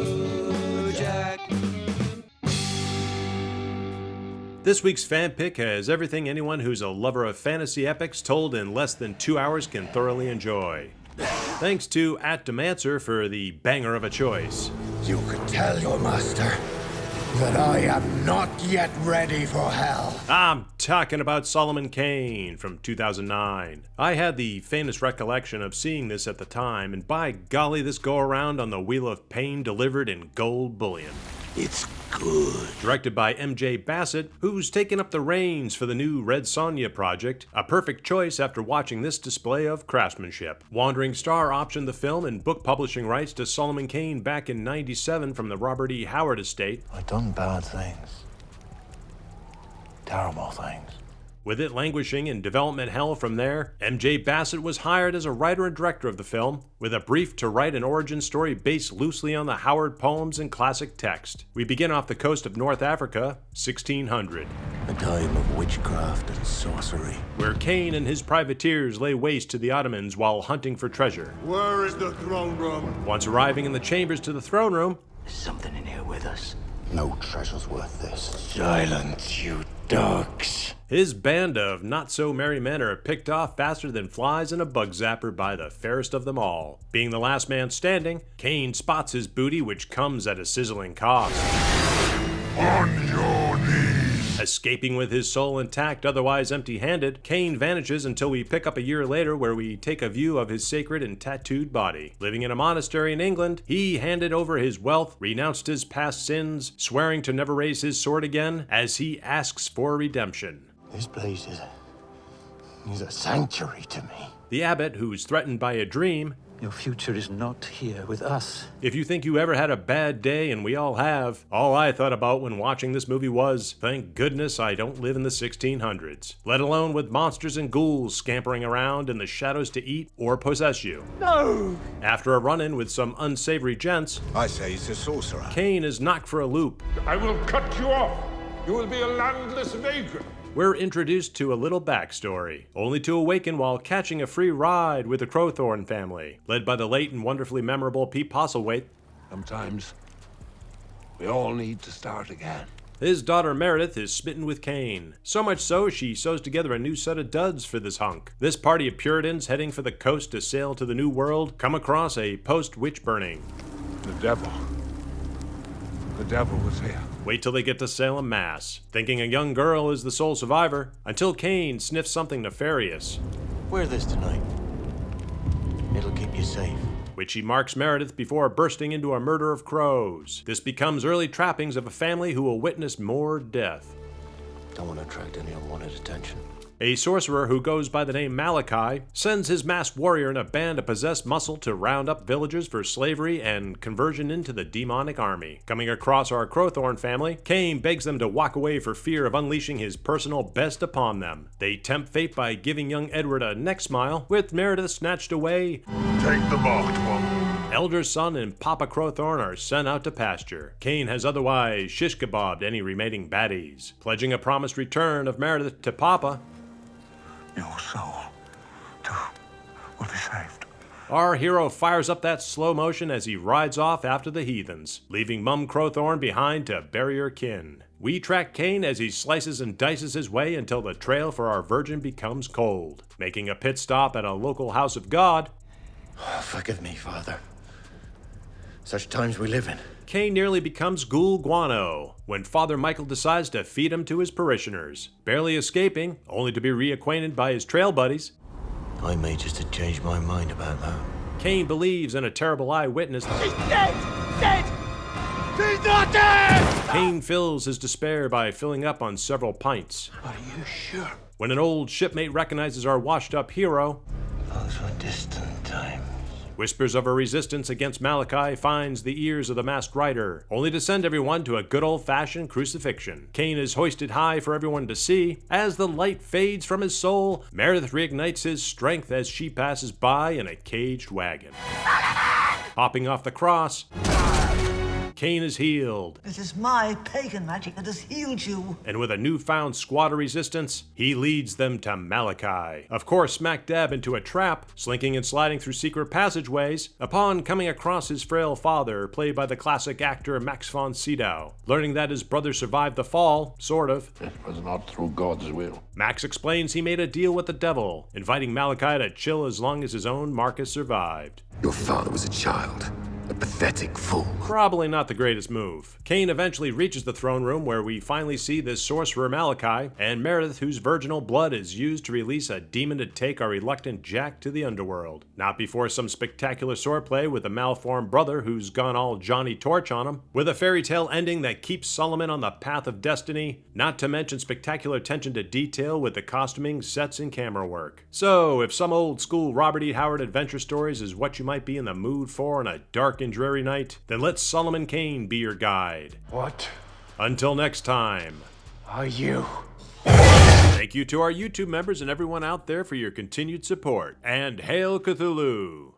Cthulhu Jack. This week's fan pick has everything anyone who's a lover of fantasy epics told in less than 2 hours can thoroughly enjoy. Thanks to @Demancer for the banger of a choice. You could tell your master that I am not yet ready for hell. I'm talking about Solomon Kane from 2009. I had the faintest recollection of seeing this at the time, and by golly, this go-around on the Wheel of Pain delivered in gold bullion. It's good. Directed by MJ Bassett, who's taken up the reins for the new Red Sonja project, a perfect choice after watching this display of craftsmanship. Wandering Star optioned the film and book publishing rights to Solomon Kane back in '97 from the Robert E. Howard estate. I've done bad things. Terrible things. With it languishing in development hell from there, MJ Bassett was hired as a writer and director of the film, with a brief to write an origin story based loosely on the Howard poems and classic text. We begin off the coast of North Africa, 1600. A time of witchcraft and sorcery. Where Kane and his privateers lay waste to the Ottomans while hunting for treasure. Where is the throne room? Once arriving in the chambers to the throne room, There's something in here with us. No treasure's worth this. Silence, you dogs. his band of not-so-merry men are picked off faster than flies in a bug zapper by the fairest of them all. Being the last man standing, Kane spots his booty, which comes at a sizzling cost. On your knees. Escaping with his soul intact, otherwise empty-handed, Kane vanishes until we pick up a year later where we take a view of his sacred and tattooed body. Living in a monastery in England, he handed over his wealth, renounced his past sins, swearing to never raise his sword again as he asks for redemption. This place is a sanctuary to me. The abbot, who's threatened by a dream, Your future is not here with us. if you think you ever had a bad day, and we all have, all I thought about when watching this movie was, thank goodness I don't live in the 1600s, let alone with monsters and ghouls scampering around in the shadows to eat or possess you. No! After a run-in with some unsavory gents, I say he's a sorcerer. Kane is knocked for a loop. I will cut you off. You will be a landless vagrant. We're introduced to a little backstory, only to awaken while catching a free ride with the Crowthorne family, led by the late and wonderfully memorable Pete Postlethwaite. Sometimes we all need to start again. His daughter Meredith is smitten with Kane, so much so she sews together a new set of duds for this hunk. This party of Puritans heading for the coast to sail to the New World come across a post-witch burning. The devil was here. Wait till they get to Salem, Mass, thinking a young girl is the sole survivor, until Kane sniffs something nefarious, Wear this tonight. It'll keep you safe. which he marks Meredith before bursting into a murder of crows. This becomes early trappings of a family who will witness more death. Don't want to attract any unwanted attention. A sorcerer who goes by the name Malachi sends his masked warrior and a band of possessed muscle to round up villagers for slavery and conversion into the demonic army. Coming across our Crowthorne family, Kane begs them to walk away for fear of unleashing his personal best upon them. They tempt fate by giving young Edward a neck smile, with Meredith snatched away. Take the marked one. Elder son and Papa Crowthorne are sent out to pasture. Kane has otherwise shish kebabbed any remaining baddies, pledging a promised return of Meredith to Papa. Your soul, too, will be saved. Our hero fires up that slow motion as he rides off after the heathens, leaving Mum Crowthorne behind to bury her kin. We track Kane as he slices and dices his way until the trail for our virgin becomes cold. Making a pit stop at a local house of God, Forgive me, Father. Such times we live in. Kane nearly becomes Ghoul Guano when Father Michael decides to feed him to his parishioners, barely escaping, only to be reacquainted by his trail buddies. I may just have changed my mind about that. Kane believes in a terrible eyewitness. She's dead! Dead! She's not dead! Kane fills his despair by filling up on several pints. Are you sure? When an old shipmate recognizes our washed-up hero, Those were distant times. whispers of a resistance against Malachi finds the ears of the masked rider, only to send everyone to a good old-fashioned crucifixion. Kane is hoisted high for everyone to see. As the light fades from his soul, Meredith reignites his strength as she passes by in a caged wagon. Hopping off the cross, Kane is healed. It is my pagan magic that has healed you. And with a newfound squatter resistance, he leads them to Malachi. Of course, smack dab into a trap, slinking and sliding through secret passageways, upon coming across his frail father, played by the classic actor Max von Sydow. Learning that his brother survived the fall, sort of. It was not through God's will. Max explains he made a deal with the devil, inviting Malachi to chill as long as his own Marcus survived. Your father was a child. A pathetic fool. Probably not the greatest move. Kane eventually reaches the throne room where we finally see this sorcerer Malachi, and Meredith, whose virginal blood is used to release a demon to take our reluctant Jack to the underworld. Not before some spectacular swordplay with a malformed brother who's gone all Johnny Torch on him, with a fairy tale ending that keeps Solomon on the path of destiny, not to mention spectacular attention to detail with the costuming, sets, and camera work. So, if some old school Robert E. Howard adventure stories is what you might be in the mood for on a dark and dreary night, then let Solomon Kane be your guide. What Until next time. are you? Thank you to our YouTube members and everyone out there for your continued support. And hail Cthulhu!